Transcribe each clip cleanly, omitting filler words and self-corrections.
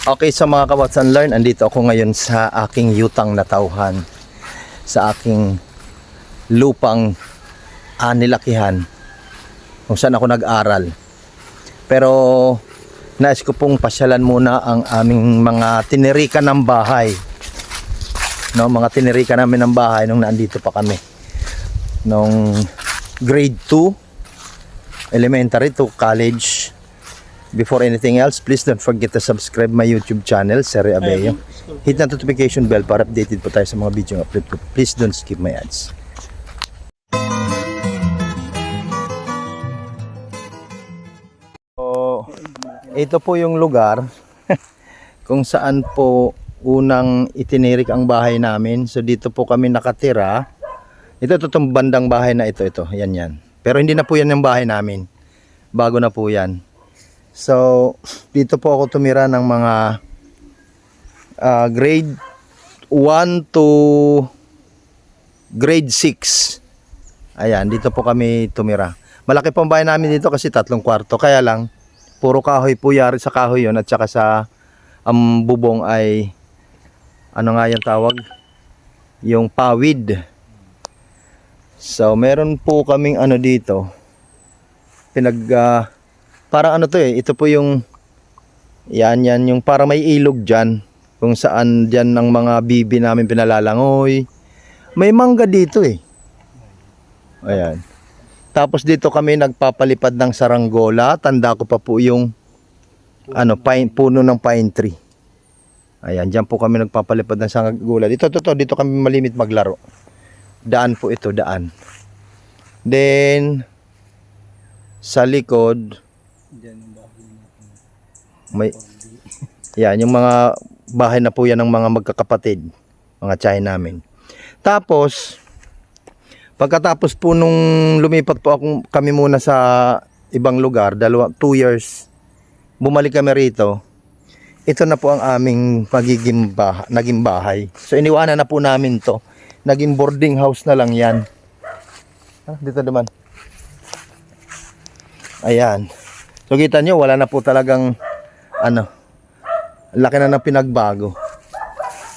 Okay, so mga ka-Watch and Learn, andito ako ngayon sa aking yutang na tauhan, sa aking lupang nilakihan, kung saan ako nag-aral. Pero nais ko pong pasyalan muna ang aming mga tinirika ng bahay. No, mga tinirika namin ng bahay nung naandito pa kami. Nung grade 2, elementary to college. Before anything else, please don't forget to subscribe my YouTube channel, Seri Abello. Hit the notification bell para updated po tayo sa mga video upload ko. Please don't skip my ads. So, ito po yung lugar kung saan po unang itinirik ang bahay namin. So dito po kami nakatira. Ito itong bandang bahay na ito. Yan. Pero hindi na po yan yung bahay namin. Bago na po yan. So, dito po ako tumira ng mga grade 1 to grade 6. Ayan, dito po kami tumira. Malaki po ang bahay namin dito kasi 3 kwarto. Kaya lang, puro kahoy po yari sa kahoy yon at saka sa bubong ay, ano nga yung tawag? Yung pawid. So, meron po kaming ano dito. Parang ano to ito po yung yan yung para may ilog dyan, kung saan dyan ang mga bibi namin pinalalangoy. May mangga dito ayan. Tapos dito kami nagpapalipad ng saranggola. Tanda ko pa po yung puno ng pine tree. Ayan, dyan po kami nagpapalipad ng saranggola. Dito kami malimit maglaro. Daan po ito, daan. Then sa likod may yan, yung mga bahay na po yan ng mga magkakapatid, mga tiyahin namin. Tapos pagkatapos po nung lumipat po kami muna sa ibang lugar, 2 years bumalik kami rito. Ito na po ang aming naging bahay. So iniwanan na po namin to. Naging boarding house na lang yan. Dito naman. Ayan. So kita nyo, wala na po talagang laki na ng pinagbago.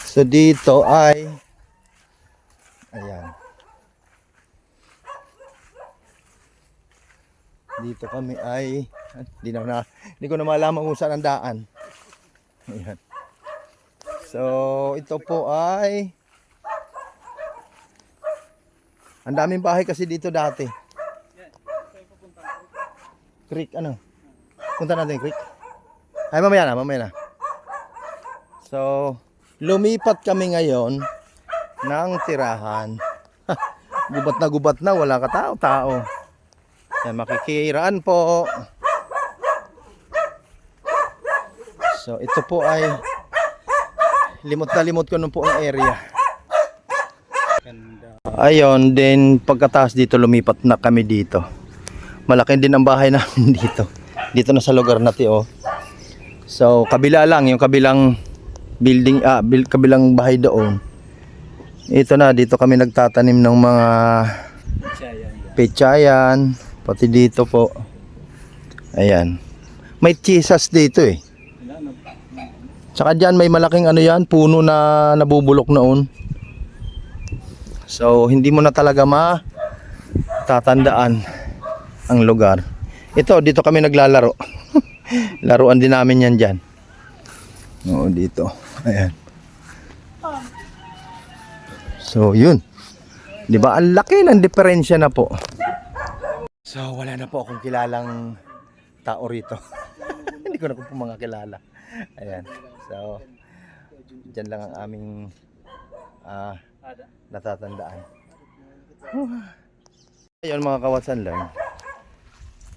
So dito ay ayan. Dito kami ay hindi ko na malaman kung saan ang daan. Ayan. So ito po ay ang daming bahay kasi dito dati. Creek punta natin creek. Ay mamaya na. So lumipat kami ngayon ng tirahan. Gubat na, wala ka tao. Yan, makikiraan po. So ito po ay limot ko nun po ang area. Ayun, then pagkataas dito lumipat na kami dito. Malaki din ang bahay namin dito. Dito na sa lugar natin So kabila lang, yung kabilang building, kabilang bahay doon. Ito na, dito kami nagtatanim ng mga pechayan, pati dito po. Ayan. May chisas dito Tsaka dyan may malaking puno na nabubulok noon. So hindi mo na talaga matatandaan ang lugar. Dito kami naglalaro. Laruan din namin yan dyan. Oo, dito. Ayan. So yun, di ba ang laki ng diferensya na po. So wala na po akong kilalang tao rito. Hindi ko na po mga kilala. Ayan. So dyan lang ang aming natatandaan. Ayun mga ka-Watch and Learn,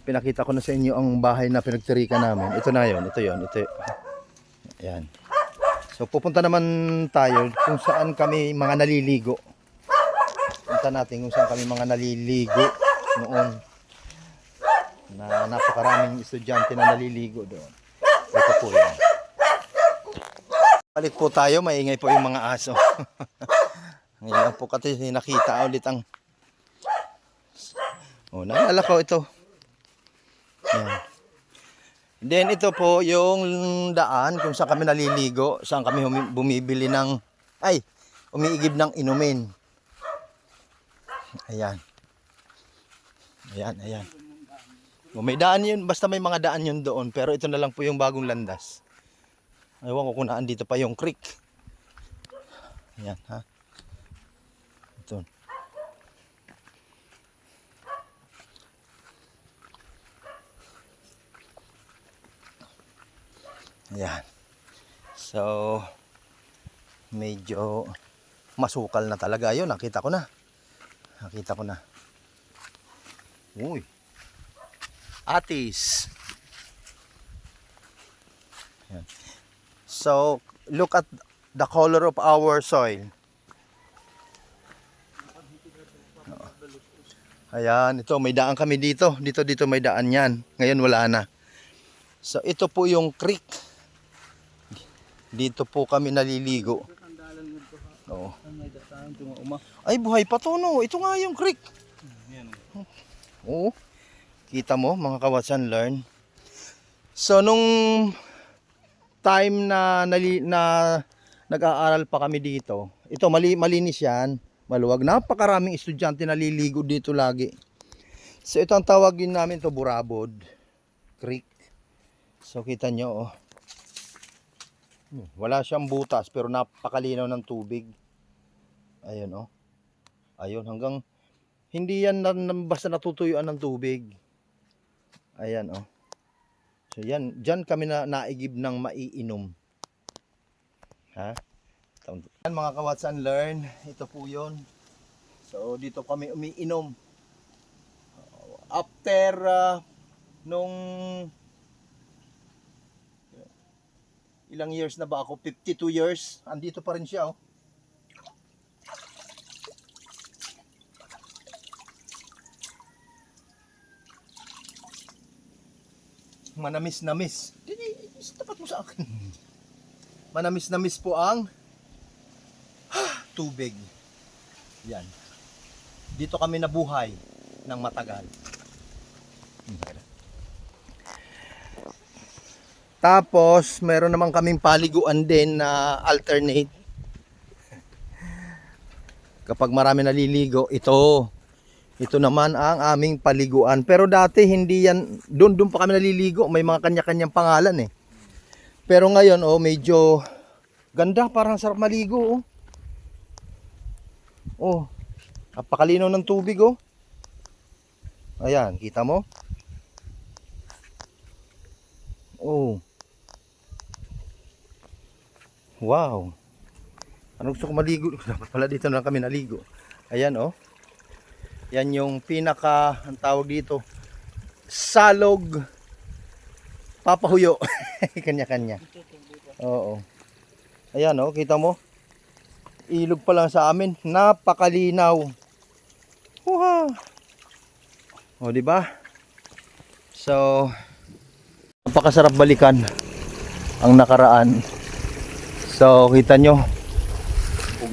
pinakita ko na sa inyo ang bahay na pinagtirikan namin. Ito na yun, ito. Ayan. So pupunta naman tayo kung saan kami mga naliligo. Punta natin kung saan kami mga naliligo noon. Na napakaraming estudyante na naliligo doon. Ito po yan. Balik po tayo, maingay po yung mga aso. Ngayon po kasi nakita ulit ang naalala ko ito. Yan. Then ito po yung daan kung saan kami naliligo, saan kami bumibili ng, umiigib ng inumin. Ayan. Ayan. May daan yun, basta may mga daan yun doon, pero ito na lang po yung bagong landas. Ewan ko kung naandito pa yung creek. Ayan, ha. Ito. Ayan. So, medyo masukal na talaga. Ayun, nakita ko na. Uy. Atis. Ayan. So, look at the color of our soil. Ayan, ito may daan kami dito. Dito may daan yan. Ngayon wala na. So, ito po yung creek. Dito po kami naliligo. Oo. Ay, buhay pa to, no? Ito nga yung creek. Oo. Kita mo, mga kawatsan learn. So, nung time na nag-aaral pa kami dito, ito malinis yan, maluwag. Napakaraming estudyante naliligo dito lagi. So, ito ang tawagin namin to Burabod Creek. So, kita nyo, oh. Wala siyang butas pero napakalinaw ng tubig. Ayun, oh. Ayun, hanggang hindi yan basta natutuyuan ng tubig. Ayan, oh. So yan, diyan kami naigib ng maiinom. Ha? Yan mga kawatsan learn, ito po 'yon. So dito kami umiinom. After nung ilang years na ba ako? 52 years. Andito pa rin siya, oh. Manamis-namis. Tapat mo sa akin. Manamis-namis po ang tubig. Yan. Dito kami nabuhay ng matagal. Tapos, meron naman kaming paliguan din na alternate. Kapag marami naliligo, ito naman ang aming paliguan. Pero dati hindi yan, doon pa kami naliligo. May mga kanya-kanyang pangalan eh. Pero ngayon, oh, medyo ganda, parang sarap maligo, oh. Oh, napakalinaw ng tubig, oh. Ayan, kita mo? Oh. Wow. Ano gusto ko maligo? Dapat pala dito na kami naligo. Ayan, oh. Yan yung ang tawag dito, salog papahuyo. Kanya-kanya. Oo. Ayan, oh, kita mo? Ilog pa lang sa amin, napakalinaw. Wow. O, di ba? So, napakasarap balikan ang nakaraan. So, kita nyo,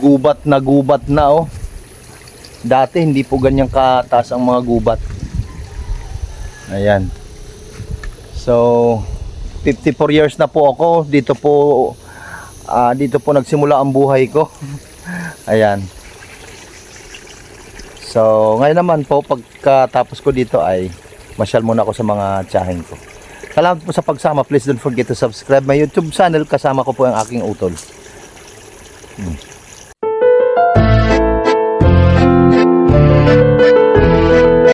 gubat na, oh. Dati hindi po ganyang kataas ang mga gubat. Ayan. So, 54 years na po ako. Dito po nagsimula ang buhay ko. Ayan. So, ngayon naman po, pagkatapos ko dito ay masyal muna ako sa mga tiyahin ko. Salamat po sa pagsama. Please don't forget to subscribe my YouTube channel. Kasama ko po ang aking utol.